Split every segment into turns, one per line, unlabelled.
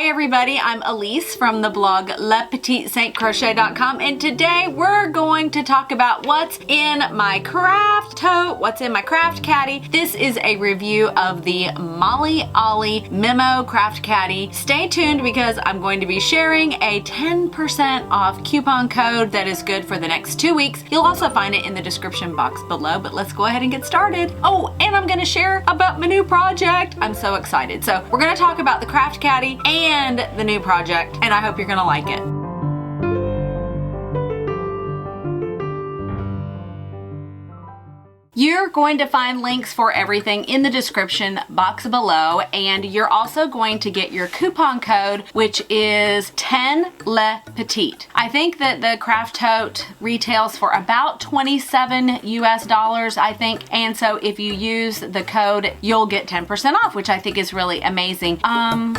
Hi everybody, I'm Elise from the blog LePetiteSaintCrochet.com, and today we're going to talk about what's in my craft tote, what's in my craft caddy. This is a review of the Mollie Ollie Memo Craft Caddy. Stay tuned because I'm going to be sharing a 10% off coupon code that is good for the next 2 weeks. You'll also find it in the description box below, but let's go ahead and get started. Oh, and I'm gonna share about my new project. I'm so excited. So we're gonna talk about the craft caddy and the new project, and I hope you're gonna like it. You're going to find links for everything in the description box below, and you're also going to get your coupon code, which is 10 Le Petite. I think that the craft tote retails for about $27 US, I think, and so if you use the code, you'll get 10% off, which I think is really amazing.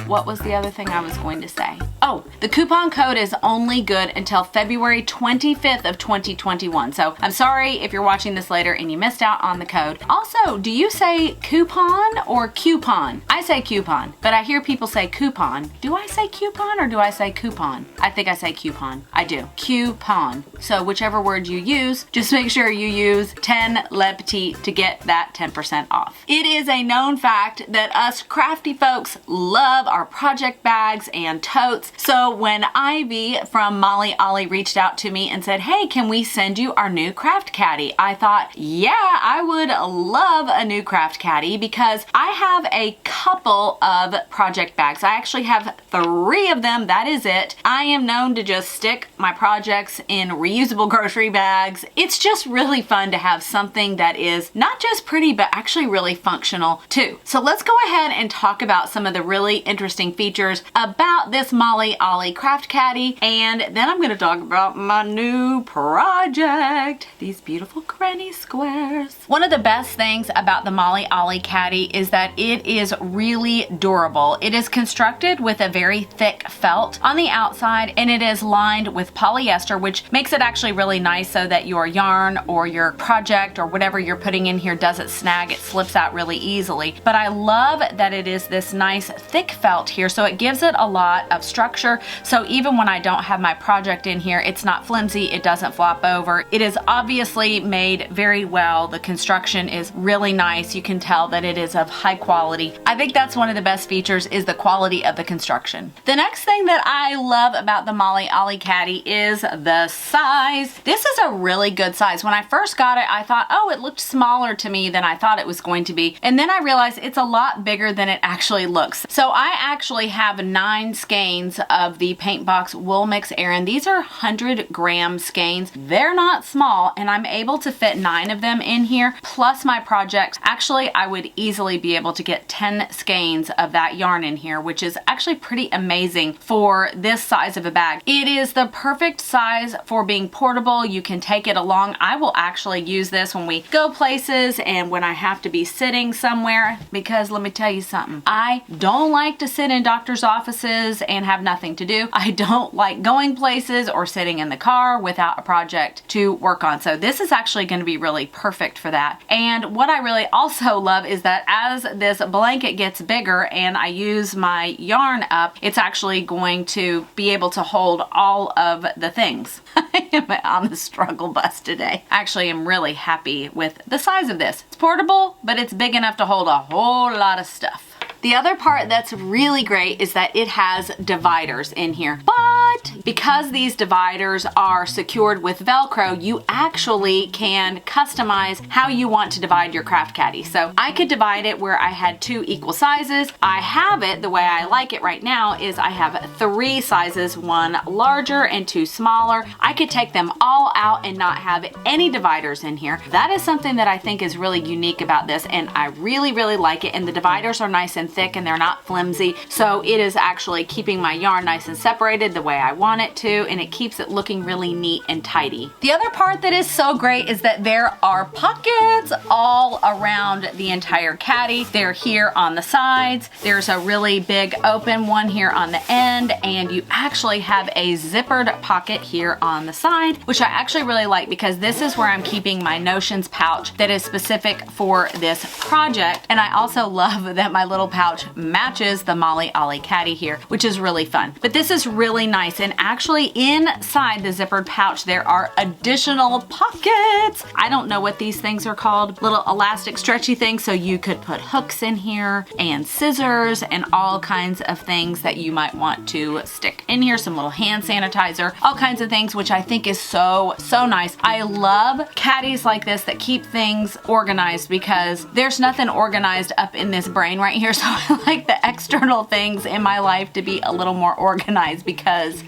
What was the other thing I was going to say? Oh, the coupon code is only good until February 25th of 2021. So I'm sorry if you're watching this later and you missed out on the code. Also, do you say coupon or coupon? I say coupon, but I hear people say coupon. Do I say coupon or do I say coupon? I think I say coupon. I do. Coupon. So whichever word you use, just make sure you use 10 Le Petite to get that 10% off. It is a known fact that us crafty folks love our project bags and totes. So when Ivy from Mollie Ollie reached out to me and said, hey, can we send you our new craft caddy? I thought, yeah, I would love a new craft caddy because I have a couple of project bags. I actually have 3 of them. That is it. I am known to just stick my projects in reusable grocery bags. It's just really fun to have something that is not just pretty, but actually really functional too. So let's go ahead and talk about some of the really interesting features about this Mollie Ollie craft caddy, and then I'm going to talk about my new project, these beautiful granny squares. One of the best things about the Mollie Ollie caddy is that it is really durable. It is constructed with a very thick felt on the outside, and it is lined with polyester, which makes it actually really nice so that your yarn or your project or whatever you're putting in here doesn't snag. It slips out really easily. But I love that it is this nice thick felt here, so it gives it a lot of structure. So even when I don't have my project in here, it's not flimsy, it doesn't flop over. It is obviously made very well. The construction is really nice. You can tell that it is of high quality. I think that's one of the best features, is the quality of the construction. The next thing that I love about the Mollie Ollie caddy is the size. This is a really good size. When I first got it, I thought, oh, it looked smaller to me than I thought it was going to be. And then I realized it's a lot bigger than it actually looks. So I actually have 9 skeins of the Paint Box Wool Mix Aran. These are 100-gram skeins. They're not small, and I'm able to fit 9 of them in here, plus my projects. Actually, I would easily be able to get 10 skeins of that yarn in here, which is actually pretty amazing for this size of a bag. It is the perfect size for being portable. You can take it along. I will actually use this when we go places and when I have to be sitting somewhere, because let me tell you something. I don't like to sit in doctor's offices and have nothing to do. I don't like going places or sitting in the car without a project to work on. So this is actually going to be really perfect for that. And what I really also love is that as this blanket gets bigger and I use my yarn up, it's actually going to be able to hold all of the things. I am on the struggle bus today. Actually, I'm really happy with the size of this. It's portable, but it's big enough to hold a whole lot of stuff. The other part that's really great is that it has dividers in here. But because these dividers are secured with Velcro, you actually can customize how you want to divide your craft caddy. So I could divide it where I had 2 equal sizes. I have it the way I like it right now is I have 3 sizes, 1 larger and 2 smaller. I could take them all out and not have any dividers in here. That is something that I think is really unique about this, and I really, really like it. And the dividers are nice and thick and they're not flimsy, so it is actually keeping my yarn nice and separated the way I want it to, and it keeps it looking really neat and tidy. The other part that is so great is that there are pockets all around the entire caddy. They're here on the sides. There's a really big open one here on the end, and you actually have a zippered pocket here on the side, which I actually really like because this is where I'm keeping my Notions pouch that is specific for this project. And I also love that my little pouch matches the Mollie Ollie Caddy here, which is really fun. But this is really nice, and actually inside the zippered pouch there are additional pockets. I don't know what these things are called, little elastic stretchy things, so you could put hooks in here and scissors and all kinds of things that you might want to stick in here, some little hand sanitizer, all kinds of things, which I think is so nice. I love caddies like this that keep things organized because there's nothing organized up in this brain right here, so I like the external things in my life to be a little more organized because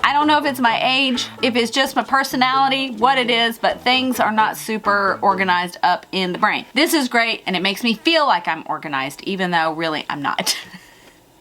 I don't know if it's my age, if it's just my personality, what it is, but things are not super organized up in the brain. This is great, and it makes me feel like I'm organized, even though really I'm not.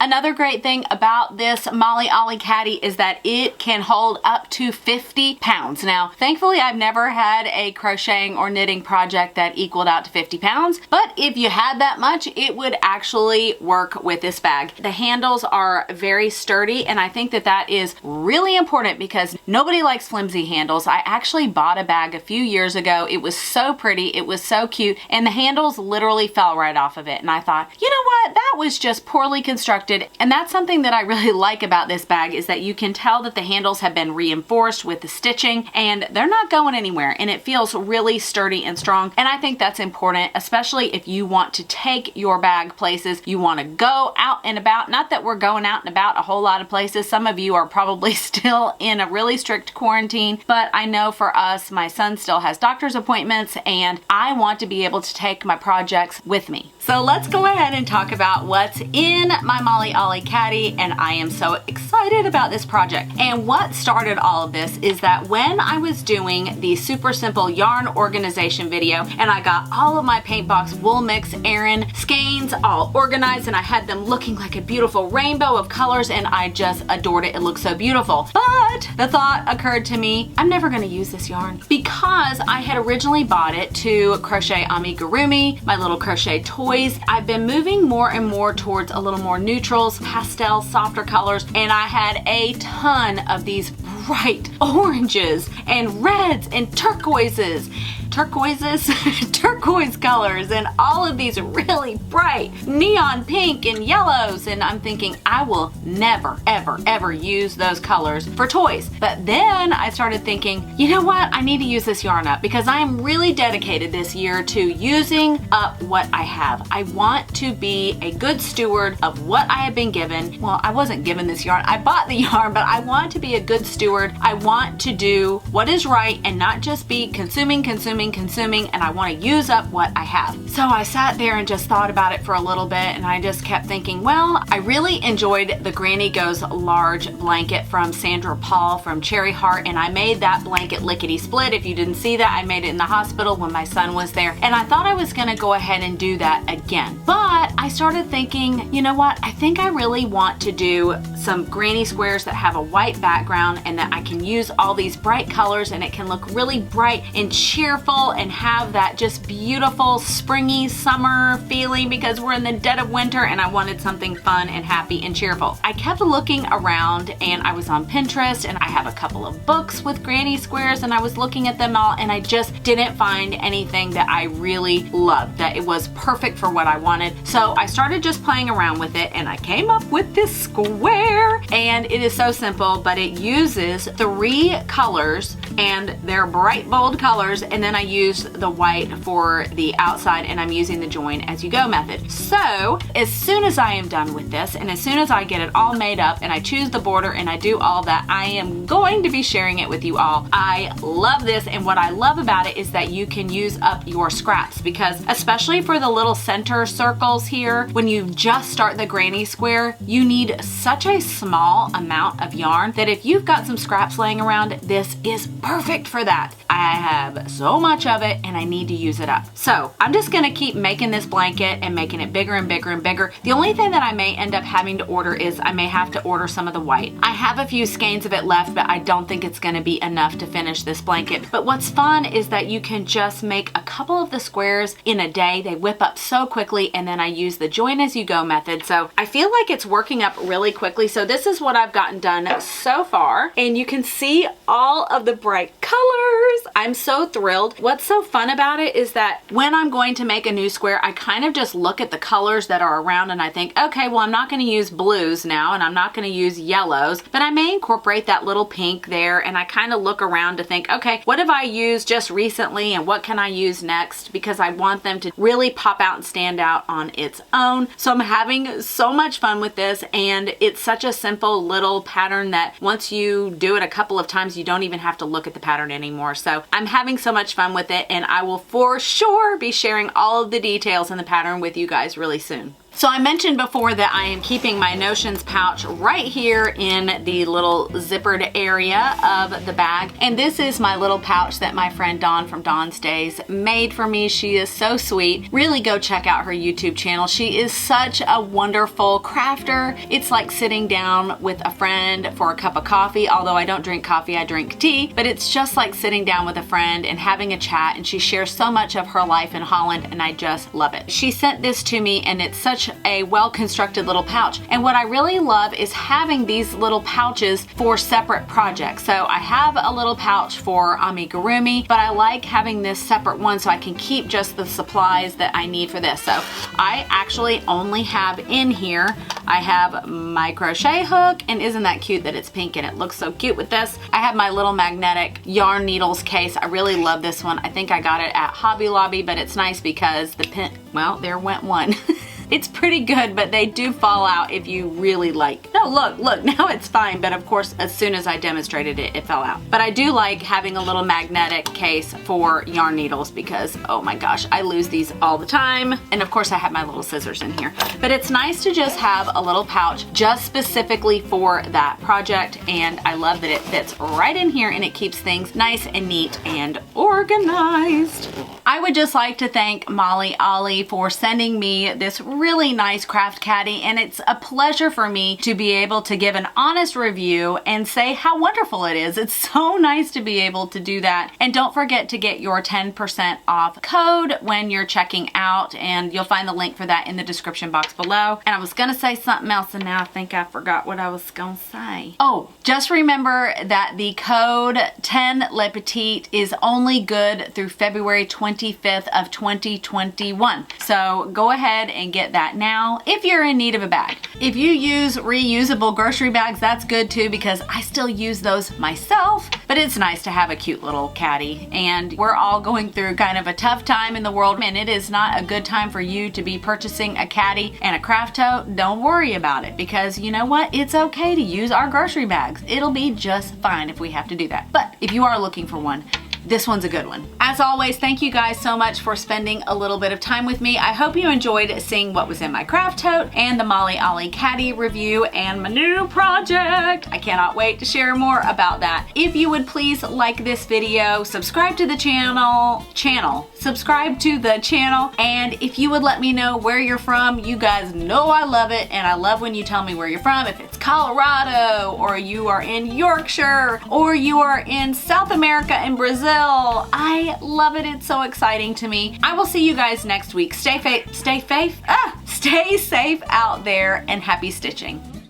Another great thing about this Mollie Ollie Caddy is that it can hold up to 50 pounds. Now, thankfully, I've never had a crocheting or knitting project that equaled out to 50 pounds, but if you had that much, it would actually work with this bag. The handles are very sturdy, and I think that that is really important because nobody likes flimsy handles. I actually bought a bag a few years ago. It was so pretty, it was so cute, and the handles literally fell right off of it. And I thought, you know what? That was just poorly constructed. And that's something that I really like about this bag is that you can tell that the handles have been reinforced with the stitching and they're not going anywhere, and it feels really sturdy and strong. And I think that's important, especially if you want to take your bag places, you want to go out and about. Not that we're going out and about a whole lot of places. Some of you are probably still in a really strict quarantine, but I know for us, my son still has doctor's appointments and I want to be able to take my projects with me. So let's go ahead and talk about what's in my Mollie Ollie Caddy, and I am so excited about this project. And what started all of this is that when I was doing the super simple yarn organization video and I got all of my Paint Box Wool Mix Aran skeins all organized and I had them looking like a beautiful rainbow of colors, and I just adored it. It looked so beautiful. But the thought occurred to me, I'm never going to use this yarn because I had originally bought it to crochet amigurumi, my little crochet toys. I've been moving more and more towards a little more neutrals, pastel, softer colors, and I had a ton of these bright oranges and reds and turquoise colors, and all of these really bright neon pink and yellows, and I'm thinking I will never ever use those colors for toys. But then I started thinking, you know what, I need to use this yarn up because I am really dedicated this year to using up what I have. I want to be a good steward of what I have been given. Well, I wasn't given this yarn, I bought the yarn, but I want to be a good steward. I want to do what is right and not just be consuming, and I want to use up what I have. So I sat there and just thought about it for a little bit, and I just kept thinking, well, I really enjoyed the Granny Goes Large blanket from Sandra Paul from Cherry Heart, and I made that blanket lickety split. If you didn't see that, I made it in the hospital when my son was there, and I thought I was gonna go ahead and do that again. But I started thinking, you know what, I think I really want to do some granny squares that have a white background and that I can use all these bright colors, and it can look really bright and cheerful and have that just beautiful springy summer feeling because we're in the dead of winter and I wanted something fun and happy and cheerful. I kept looking around and I was on Pinterest and I have a couple of books with granny squares and I was looking at them all and I just didn't find anything that I really loved, that it was perfect for what I wanted. So I started just playing around with it and I came up with this square, and it is so simple, but it uses 3 colors and they're bright bold colors, and then I use the white for the outside and I'm using the join as you go method. So as soon as I am done with this and as soon as I get it all made up and I choose the border and I do all that, I am going to be sharing it with you all. I love this, and what I love about it is that you can use up your scraps, because especially for the little center circles here, when you just start the granny square, you need such a small amount of yarn that if you've got some scraps laying around, this is perfect for that. I have so much of it and I need to use it up. So I'm just gonna keep making this blanket and making it bigger and bigger and bigger. The only thing that I may end up having to order is I may have to order some of the white. I have a few skeins of it left, but I don't think it's gonna be enough to finish this blanket. But what's fun is that you can just make a couple of the squares in a day. They whip up so quickly, and then I use the join as you go method. So I feel like it's working up really quickly. So this is what I've gotten done so far, and you can see all of the bright colors. I'm so thrilled. What's so fun about it is that when I'm going to make a new square, I kind of just look at the colors that are around and I think, okay, well, I'm not going to use blues now and I'm not going to use yellows, but I may incorporate that little pink there, and I kind of look around to think, okay, what have I used just recently and what can I use next, because I want them to really pop out and stand out on its own. So I'm having so much fun with this, and it's such a simple little pattern that once you do it a couple of times, you don't even have to look at the pattern anymore. So I'm having so much fun with it, and I will for sure be sharing all of the details in the pattern with you guys really soon. So I mentioned before that I am keeping my Notions pouch right here in the little zippered area of the bag. And this is my little pouch that my friend Dawn from Dawn's Days made for me. She is so sweet. Really go check out her YouTube channel. She is such a wonderful crafter. It's like sitting down with a friend for a cup of coffee, although I don't drink coffee, I drink tea. But it's just like sitting down with a friend and having a chat, and she shares so much of her life in Holland, and I just love it. She sent this to me, and it's such a well-constructed little pouch. And what I really love is having these little pouches for separate projects. So I have a little pouch for amigurumi, but I like having this separate one so I can keep just the supplies that I need for this. So I actually only have in here, I have my crochet hook, and isn't that cute that it's pink and it looks so cute with this? I have my little magnetic yarn needles case. I really love this one. I think I got it at Hobby Lobby, but it's nice because the pin, well, there went one. It's pretty good, but they do fall out if you really like. No, look, now it's fine, but of course, as soon as I demonstrated it, it fell out. But I do like having a little magnetic case for yarn needles because, oh my gosh, I lose these all the time. And of course, I have my little scissors in here. But it's nice to just have a little pouch just specifically for that project, and I love that it fits right in here and it keeps things nice and neat and organized. I would just like to thank Mollie Ollie for sending me this really nice craft caddy, and it's a pleasure for me to be able to give an honest review and say how wonderful it is. It's so nice to be able to do that. And don't forget to get your 10% off code when you're checking out, and you'll find the link for that in the description box below. And I was gonna say something else and now I think I forgot what I was gonna say. Oh, just remember that the code 10 Le Petit is only good through February 25th of 2021. So go ahead and get that now if you're in need of a bag. If you use reusable grocery bags, that's good too, because I still use those myself, but it's nice to have a cute little caddy. And we're all going through kind of a tough time in the world, and it is not a good time for you to be purchasing a caddy and a craft tote. Don't worry about it, because you know what? It's okay to use our grocery bags. It'll be just fine if we have to do that. But if you are looking for one, this one's a good one. As always, thank you guys so much for spending a little bit of time with me. I hope you enjoyed seeing what was in my craft tote and the Mollie Ollie Caddy review and my new project. I cannot wait to share more about that. If you would please like this video, subscribe to the subscribe to the channel, and if you would let me know where you're from, you guys know I love it, and I love when you tell me where you're from. If it's Colorado, or you are in Yorkshire, or you are in South America and Brazil, I love it. It's so exciting to me. I will see you guys next week. Stay safe out there, and happy stitching.